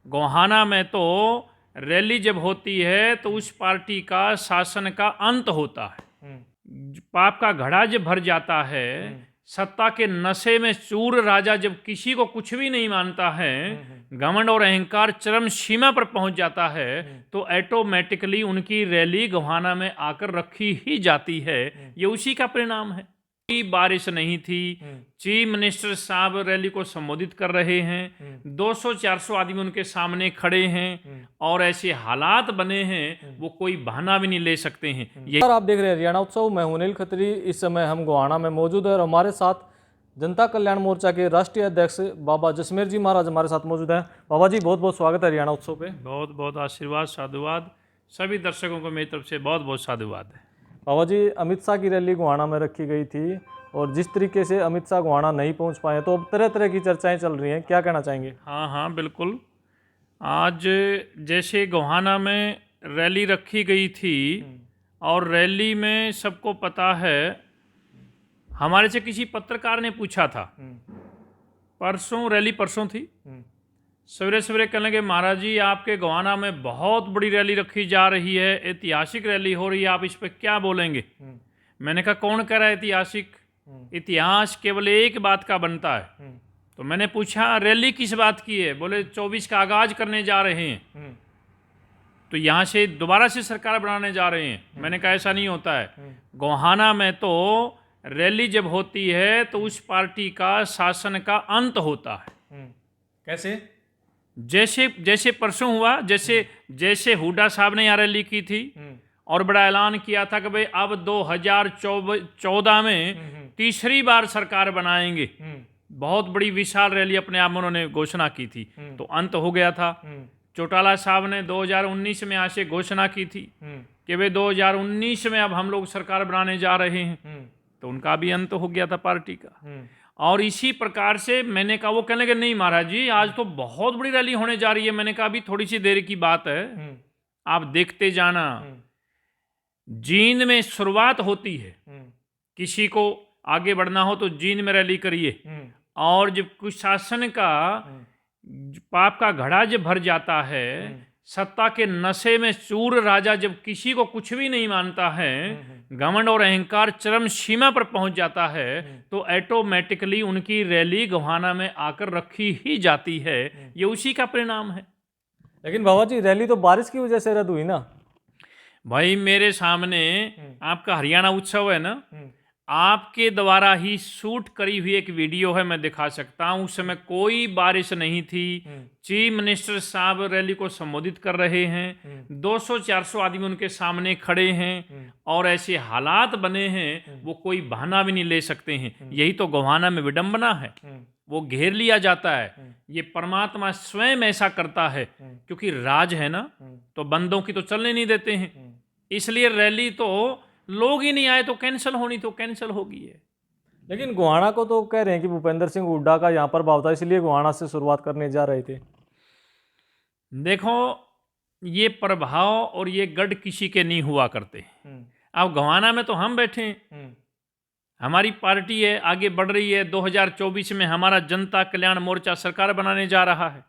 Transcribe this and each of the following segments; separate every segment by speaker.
Speaker 1: गोहाना में तो रैली जब होती है तो उस पार्टी का शासन का अंत होता है। पाप का घड़ा जब भर जाता है, सत्ता के नशे में चूर राजा जब किसी को कुछ भी नहीं मानता है, घमंड और अहंकार चरम सीमा पर पहुंच जाता है, तो ऑटोमेटिकली उनकी रैली गोहाना में आकर रखी ही जाती है। ये उसी का परिणाम है। कोई बारिश नहीं थी, चीफ मिनिस्टर साहब रैली को संबोधित कर रहे हैं, 200-400 आदमी उनके सामने खड़े हैं और ऐसे हालात बने हैं वो कोई बहाना भी नहीं ले सकते हैं। ये
Speaker 2: आप देख रहे हैं हरियाणा उत्सव। मैं हूं अनिल खत्री। इस समय हम गोहाना में मौजूद है और हमारे साथ जनता कल्याण मोर्चा के राष्ट्रीय अध्यक्ष बाबा जसमेर जी महाराज हमारे साथ मौजूद हैं। बाबा जी, बहुत बहुत स्वागत है हरियाणा उत्सव पे।
Speaker 1: बहुत बहुत आशीर्वाद, साधुवाद। सभी दर्शकों को मेरी तरफ से बहुत बहुत साधुवाद है।
Speaker 2: बाबा जी, अमित शाह की रैली गोहाना में रखी गई थी और जिस तरीके से अमित शाह गोहाना नहीं पहुंच पाए, तो अब तरह तरह की चर्चाएं चल रही हैं, क्या कहना चाहेंगे?
Speaker 1: हाँ, बिल्कुल। आज जैसे गोहाना में रैली रखी गई थी और रैली में सबको पता है, हमारे से किसी पत्रकार ने पूछा था, परसों थी, सवेरे सवेरे कहने लगे महाराज जी आपके गोहाना में बहुत बड़ी रैली रखी जा रही है, ऐतिहासिक रैली हो रही है, आप इस पर क्या बोलेंगे? मैंने कहा कौन कह रहा है ऐतिहासिक? इतिहास केवल एक बात का बनता है। तो मैंने पूछा रैली किस बात की है? बोले 24 का आगाज करने जा रहे हैं, तो यहाँ से दोबारा से सरकार बनाने जा रहे हैं। मैंने कहा ऐसा नहीं होता है। गोहाना में तो रैली जब होती है तो उस पार्टी का शासन का अंत होता है।
Speaker 2: कैसे?
Speaker 1: जैसे परसों हुआ, जैसे हुड्डा साहब ने यहाँ रैली की थी और बड़ा ऐलान किया था कि भाई अब 2014 में तीसरी बार सरकार बनाएंगे। बहुत बड़ी विशाल रैली अपने आप में उन्होंने घोषणा की थी, तो अंत हो गया था। चौटाला साहब ने 2019 में यहाँ से घोषणा की थी कि वे 2019 में अब हम लोग सरकार बनाने जा रहे हैं, तो उनका भी अंत हो गया था पार्टी का। और इसी प्रकार से मैंने कहा, वो कहने लगे नहीं महाराज जी आज तो बहुत बड़ी रैली होने जा रही है। मैंने कहा अभी थोड़ी सी देर की बात है, आप देखते जाना। जींद में शुरुआत होती है, किसी को आगे बढ़ना हो तो जींद में रैली करिए, और जब कुशासन का पाप का घड़ा जब भर जाता है, सत्ता के नशे में चूर राजा जब किसी को कुछ भी नहीं मानता है, घमंड और अहंकार चरम सीमा पर पहुंच जाता है, तो ऑटोमेटिकली उनकी रैली गोहाना में आकर रखी ही जाती है। ये उसी का परिणाम है।
Speaker 2: लेकिन बाबा जी रैली तो बारिश की वजह से रद्द हुई ना?
Speaker 1: भाई मेरे सामने आपका हरियाणा उत्सव है ना, आपके द्वारा ही शूट करी हुई एक वीडियो है, मैं दिखा सकता हूँ। उस समय कोई बारिश नहीं थी, चीफ मिनिस्टर साहब रैली को संबोधित कर रहे हैं, 200-400 आदमी उनके सामने खड़े हैं और ऐसे हालात बने हैं वो कोई बहाना भी नहीं ले सकते हैं। यही तो गोहाना में विडंबना है, वो घेर लिया जाता है। ये परमात्मा स्वयं ऐसा करता है, क्योंकि राज है ना, तो बंदों की तो चलने नहीं देते हैं। इसलिए रैली तो लोग ही नहीं आए तो कैंसिल होनी तो कैंसिल होगी है।
Speaker 2: लेकिन गोहाना को तो कह रहे हैं कि भूपेंद्र सिंह हुड्डा का यहाँ पर भाव था, इसलिए गोहाना से शुरुआत करने जा रहे थे।
Speaker 1: देखो, ये प्रभाव और ये गढ़ किसी के नहीं हुआ करते। अब गोहाना में तो हम बैठे हैं, हमारी पार्टी है, आगे बढ़ रही है। 2024 में हमारा जनता कल्याण मोर्चा सरकार बनाने जा रहा है।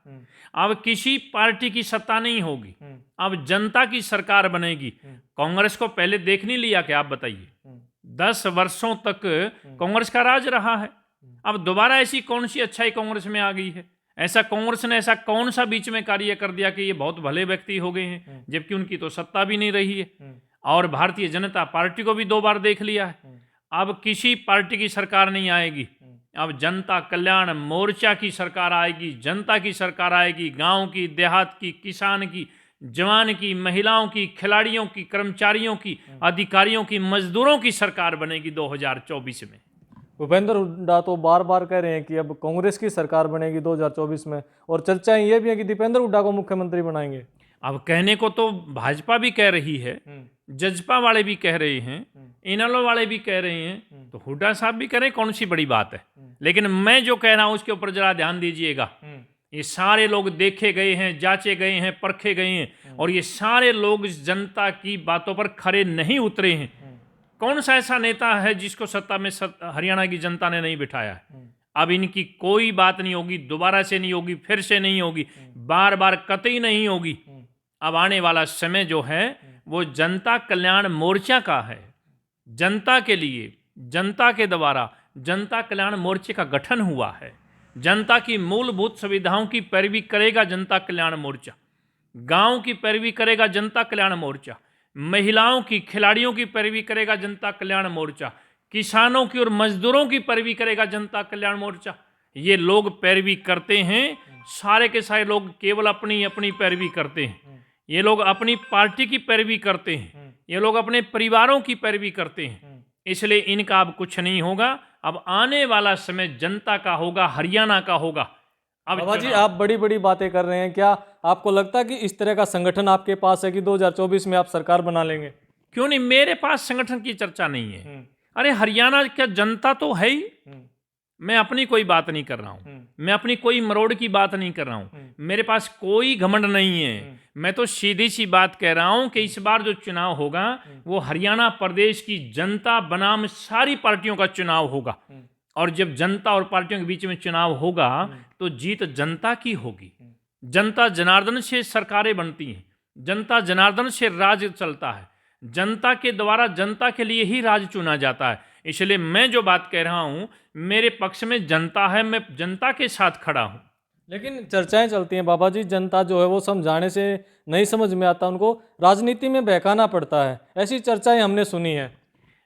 Speaker 1: अब किसी पार्टी की सत्ता नहीं होगी, अब जनता की सरकार बनेगी। कांग्रेस को पहले देख नहीं लिया कि आप बताइए, 10 वर्षों तक कांग्रेस का राज रहा है। अब दोबारा ऐसी कौन सी अच्छाई कांग्रेस में आ गई है? ऐसा कांग्रेस ने ऐसा कौन सा बीच में कार्य कर दिया कि ये बहुत भले व्यक्ति हो गए हैं, जबकि उनकी तो सत्ता भी नहीं रही है। और भारतीय जनता पार्टी को भी 2 बार देख लिया है। अब किसी पार्टी की सरकार नहीं आएगी, अब जनता कल्याण मोर्चा की सरकार आएगी, जनता की सरकार आएगी। गांव की, देहात की, किसान की, जवान की, महिलाओं की, खिलाड़ियों की, कर्मचारियों की, अधिकारियों की, मजदूरों की सरकार बनेगी 2024 में।
Speaker 2: भूपेंद्र हुड्डा तो बार बार कह रहे हैं कि अब कांग्रेस की सरकार बनेगी 2024 में, और चर्चाएं ये भी है कि दीपेंद्र हुड्डा को मुख्यमंत्री बनाएंगे।
Speaker 1: अब कहने को तो भाजपा भी कह रही है, जजपा वाले भी कह रहे हैं, इनेलो वाले भी कह रहे हैं, तो हुड्डा साहब भी कह रहे हैं, कौन सी बड़ी बात है। लेकिन मैं जो कह रहा हूं उसके ऊपर जरा ध्यान दीजिएगा। ये सारे लोग देखे गए हैं, जांचे गए हैं, परखे गए हैं, और ये सारे लोग इस जनता की बातों पर खरे नहीं उतरे हैं। कौन सा ऐसा नेता है जिसको सत्ता में हरियाणा की जनता ने नहीं बिठाया है? अब इनकी कोई बात नहीं होगी, दोबारा से नहीं होगी, फिर से नहीं होगी, बार बार कतई नहीं होगी। अब आने वाला समय जो है वो जनता कल्याण मोर्चा का है। जनता के लिए, जनता के द्वारा जनता कल्याण मोर्चे का गठन हुआ है। जनता की मूलभूत सुविधाओं की पैरवी करेगा जनता कल्याण मोर्चा, गांव की पैरवी करेगा जनता कल्याण मोर्चा, महिलाओं की, खिलाड़ियों की पैरवी करेगा जनता कल्याण मोर्चा, किसानों की और मजदूरों की पैरवी करेगा जनता कल्याण मोर्चा। ये लोग पैरवी करते हैं, सारे के सारे लोग केवल अपनी अपनी पैरवी करते हैं। ये लोग अपनी पार्टी की पैरवी करते हैं, ये लोग अपने परिवारों की पैरवी करते हैं। इसलिए इनका अब कुछ नहीं होगा। अब आने वाला समय जनता का होगा, हरियाणा का होगा। अब
Speaker 2: बाबा जी, आप बड़ी बड़ी बातें कर रहे हैं, क्या आपको लगता है कि इस तरह का संगठन आपके पास है कि 2024 में आप सरकार बना लेंगे?
Speaker 1: क्यों नहीं, मेरे पास संगठन की चर्चा नहीं है। अरे हरियाणा का जनता तो है ही। मैं अपनी कोई बात नहीं कर रहा हूं, मैं अपनी कोई मरोड़ की बात नहीं कर रहा हूं, मेरे पास कोई घमंड नहीं है। मैं तो सीधी सी बात कह रहा हूं कि इस बार जो चुनाव होगा वो हरियाणा प्रदेश की जनता बनाम सारी पार्टियों का चुनाव होगा। और जब जनता और पार्टियों के बीच में चुनाव होगा तो जीत जनता की होगी। जनता जनार्दन से सरकारें बनती हैं, जनता जनार्दन से राज चलता है, जनता के द्वारा जनता के लिए ही राज चुना जाता है। इसलिए मैं जो बात कह रहा हूं, मेरे पक्ष में जनता है, मैं जनता के साथ खड़ा हूं।
Speaker 2: लेकिन चर्चाएं चलती हैं बाबा जी, जनता जो है वो समझाने से नहीं समझ में आता, उनको राजनीति में बहकाना पड़ता है, ऐसी चर्चाएं हमने सुनी है।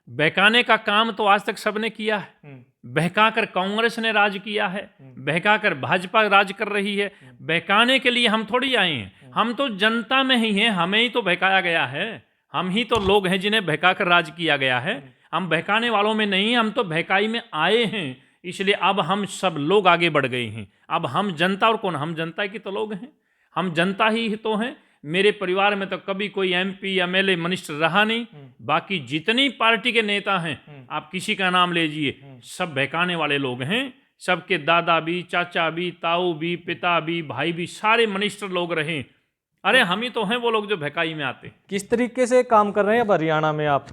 Speaker 1: बहकाने का काम तो आज तक सबने किया है। बहकाकर कांग्रेस ने राज किया है, बहकाकर भाजपा राज कर रही है। बहकाने के लिए हम थोड़ी आए हैं, हम तो जनता में ही हैं, हमें ही तो बहकाया गया है। हम ही तो लोग हैं जिन्हें बहकाकर राज किया गया है। हम बहकाने वालों में नहीं, हम तो बहकाई में आए हैं। इसलिए अब हम सब लोग आगे बढ़ गए हैं। अब हम जनता, और कौन, हम जनता के तो लोग हैं, हम जनता ही तो हैं। मेरे परिवार में तो कभी कोई एमपी एमएलए मिनिस्टर रहा नहीं। बाकी जितनी पार्टी के नेता हैं, आप किसी का नाम लीजिए, सब बहकाने वाले लोग हैं। सबके दादा भी, चाचा भी, ताऊ भी, पिता भी, भाई भी, सारे मिनिस्टर लोग रहे। अरे हम ही तो हैं वो लोग जो बहकाई में आते।
Speaker 2: किस तरीके से काम कर रहे हैं अब हरियाणा में आप?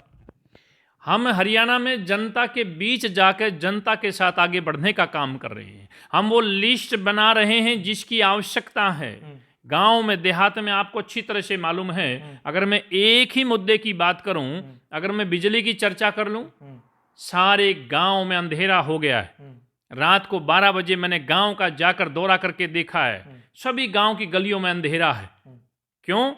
Speaker 1: हम हरियाणा में जनता के बीच जाकर जनता के साथ आगे बढ़ने का काम कर रहे हैं। हम वो लिस्ट बना रहे हैं जिसकी आवश्यकता है। गांव में, देहात में आपको अच्छी तरह से मालूम है। अगर मैं एक ही मुद्दे की बात करूं, अगर मैं बिजली की चर्चा कर लूं, सारे गांव में अंधेरा हो गया है। रात को 12 बजे मैंने गांव का जाकर दौरा करके देखा है, सभी गांव की गलियों में अंधेरा है। क्यों?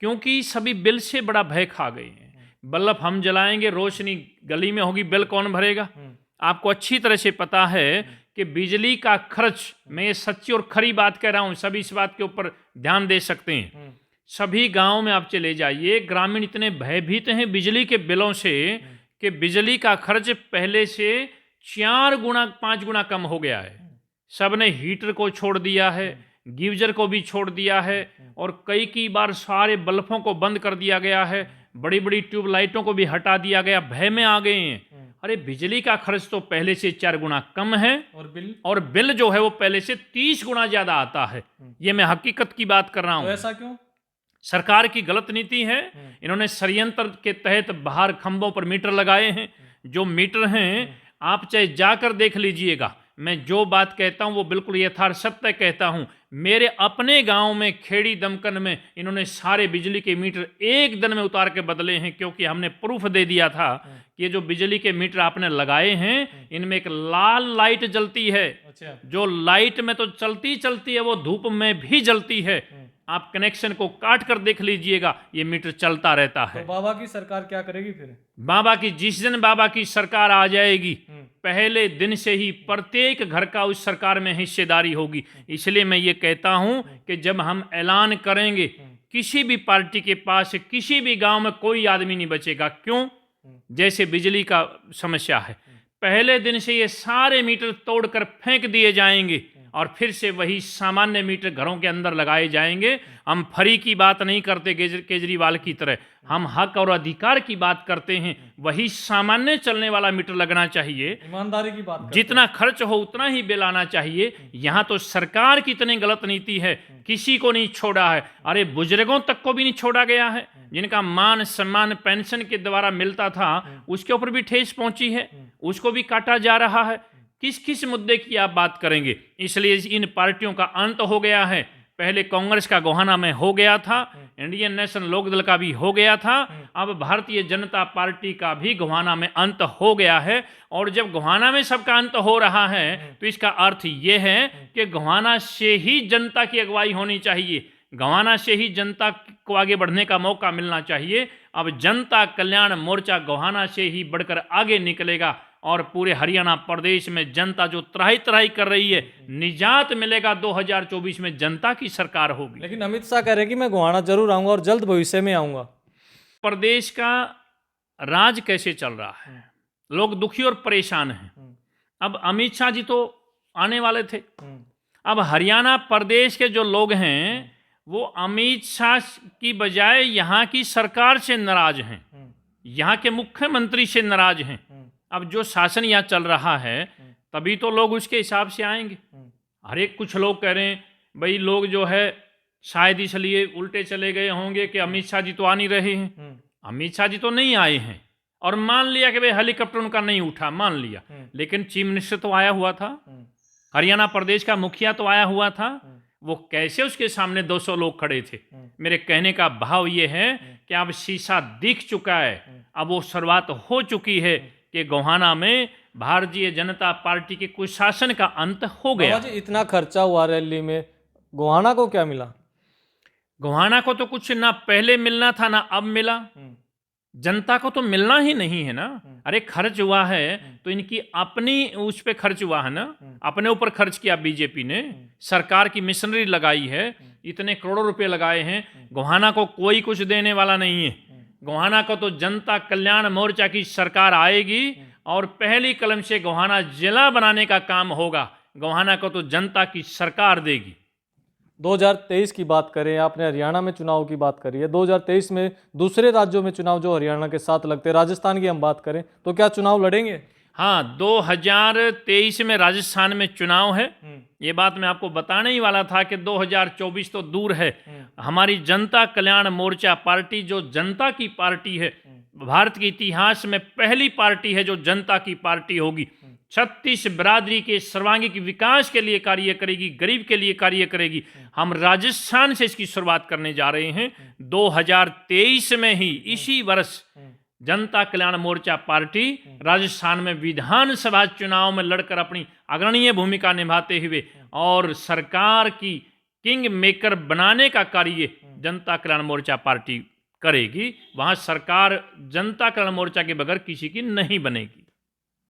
Speaker 1: क्योंकि सभी बिल से बड़ा भय खा गए हैं। बल्ब हम जलाएंगे, रोशनी गली में होगी, बिल कौन भरेगा? आपको अच्छी तरह से पता है कि बिजली का खर्च, मैं ये सच्ची और खरी बात कह रहा हूं, सभी इस बात के ऊपर ध्यान दे सकते हैं। सभी गांव में आप चले जाइए, ग्रामीण इतने भयभीत हैं बिजली के बिलों से कि बिजली का खर्च पहले से 4 गुना 5 गुना कम हो गया है। सबने हीटर को छोड़ दिया है, गीजर को भी छोड़ दिया है, और कई बार सारे बल्बों को बंद कर दिया गया है, बड़ी बड़ी ट्यूबलाइटों को भी हटा दिया गया। भय में आ गए हैं। अरे बिजली का खर्च तो पहले से 4 गुना कम है, और बिल जो है वो पहले से 30 गुना ज्यादा आता है। ये मैं हकीकत की बात कर रहा हूं।
Speaker 2: तो ऐसा क्यों?
Speaker 1: सरकार की गलत नीति है। इन्होंने षड्यंत्र के तहत बाहर खंभों पर मीटर लगाए हैं। जो मीटर हैं, आप चाहे जाकर देख लीजिएगा, मैं जो बात कहता हूं वो बिल्कुल यथार्थ सत्य कहता हूं। मेरे अपने गांव में, खेड़ी दमकन में, इन्होंने सारे बिजली के मीटर एक दिन में उतार के बदले हैं, क्योंकि हमने प्रूफ दे दिया था कि ये जो बिजली के मीटर आपने लगाए हैं, इनमें एक लाल लाइट जलती है।
Speaker 2: अच्छा।
Speaker 1: जो लाइट में तो चलती है, वो धूप में भी जलती है। आप कनेक्शन को काट कर देख लीजिएगा, ये मीटर चलता रहता है।
Speaker 2: तो बाबा की सरकार क्या करेगी फिर?
Speaker 1: बाबा की, जिस दिन बाबा की सरकार आ जाएगी, पहले दिन से ही प्रत्येक घर का उस सरकार में हिस्सेदारी होगी। इसलिए मैं ये कहता हूं कि जब हम ऐलान करेंगे, किसी भी पार्टी के पास किसी भी गांव में कोई आदमी नहीं बचेगा। क्यों? जैसे बिजली का समस्या है, पहले दिन से ये सारे मीटर तोड़कर फेंक दिए जाएंगे, और फिर से वही सामान्य मीटर घरों के अंदर लगाए जाएंगे। हम फ्री की बात नहीं करते केजरीवाल की तरह, हम हक और अधिकार की बात करते हैं। वही सामान्य चलने वाला मीटर लगना चाहिए,
Speaker 2: ईमानदारी की बात।
Speaker 1: जितना खर्च हो उतना ही बिल आना चाहिए। यहाँ तो सरकार की इतनी गलत नीति है, किसी को नहीं छोड़ा है। अरे बुजुर्गों तक को भी नहीं छोड़ा गया है, जिनका मान सम्मान पेंशन के द्वारा मिलता था, उसके ऊपर भी ठेस पहुंची है, उसको भी काटा जा रहा है। किस किस मुद्दे की आप बात करेंगे। इसलिए इन पार्टियों का अंत हो गया है। पहले कांग्रेस का गोहाना में हो गया था, इंडियन नेशनल लोकदल का भी हो गया था, अब भारतीय जनता पार्टी का भी गोहाना में अंत हो गया है। और जब गोहाना में सबका अंत हो रहा है तो इसका अर्थ ये है कि गोहाना से ही जनता की अगुवाई होनी चाहिए, गोहाना से ही जनता को आगे बढ़ने का मौका मिलना चाहिए। अब जनता कल्याण मोर्चा गोहाना से ही बढ़कर आगे निकलेगा और पूरे हरियाणा प्रदेश में जनता जो त्राही त्राही कर रही है, निजात मिलेगा। 2024 में जनता की सरकार होगी।
Speaker 2: लेकिन अमित शाह कह रहे हैं कि मैं गोहाना जरूर आऊंगा और जल्द भविष्य में आऊंगा।
Speaker 1: प्रदेश का राज कैसे चल रहा है, लोग दुखी और परेशान हैं। अब अमित शाह जी तो आने वाले थे, अब हरियाणा प्रदेश के जो लोग हैं वो अमित शाह की बजाय यहाँ की सरकार से नाराज हैं, यहाँ के मुख्यमंत्री से नाराज हैं। अब जो शासन यहाँ चल रहा है तभी तो लोग उसके हिसाब से आएंगे। हर एक कुछ लोग कह रहे हैं भाई लोग जो है शायद इसलिए उल्टे चले गए होंगे कि अमित शाह जी तो आ नहीं रहे हैं। अमित शाह जी तो नहीं आए हैं, और मान लिया कि भाई हेलीकॉप्टर उनका नहीं उठा, मान लिया, लेकिन चीफ मिनिस्टर तो आया हुआ था, हरियाणा प्रदेश का मुखिया तो आया हुआ था। वो कैसे उसके सामने 200 लोग खड़े थे। मेरे कहने का भाव ये है कि अब शीशा दिख चुका है, अब वो शुरुआत हो चुकी है कि गोहाना में भारतीय जनता पार्टी के कुशासन का अंत हो गया।
Speaker 2: जी इतना खर्चा हुआ रैली में, गोहाना को क्या मिला?
Speaker 1: गोहाना को तो कुछ ना पहले मिलना था ना अब मिला, जनता को तो मिलना ही नहीं है ना। अरे खर्च हुआ है तो इनकी अपनी उस पे खर्च हुआ है ना, अपने ऊपर खर्च किया बीजेपी ने, सरकार की मिशनरी लगाई है, इतने करोड़ों रुपए लगाए हैं। गोहाना को कोई कुछ देने वाला नहीं है। गोहाना को तो जनता कल्याण मोर्चा की सरकार आएगी और पहली कलम से गोहाना जिला बनाने का काम होगा। गोहाना को तो जनता की सरकार देगी।
Speaker 2: 2023 की बात करें, आपने हरियाणा में चुनाव की बात करी है, 2023 में दूसरे राज्यों में चुनाव जो हरियाणा के साथ लगते हैं, राजस्थान की हम बात करें तो क्या चुनाव लड़ेंगे?
Speaker 1: हाँ, 2023 में राजस्थान में चुनाव है। ये बात मैं आपको बताने ही वाला था कि 2024 तो दूर है। हमारी जनता कल्याण मोर्चा पार्टी जो जनता की पार्टी है, भारत के इतिहास में पहली पार्टी है जो जनता की पार्टी होगी। 36 बिरादरी के सर्वांगीण विकास के लिए कार्य करेगी, गरीब के लिए कार्य करेगी। हम राजस्थान से इसकी शुरुआत करने जा रहे हैं। 2023 में ही, इसी वर्ष, जनता कल्याण मोर्चा पार्टी राजस्थान में विधानसभा चुनाव में लड़कर अपनी अग्रणीय भूमिका निभाते हुए और सरकार की किंग मेकर बनाने का कार्य जनता कल्याण मोर्चा पार्टी करेगी। वहां सरकार जनता कल्याण मोर्चा के बगैर किसी की नहीं बनेगी।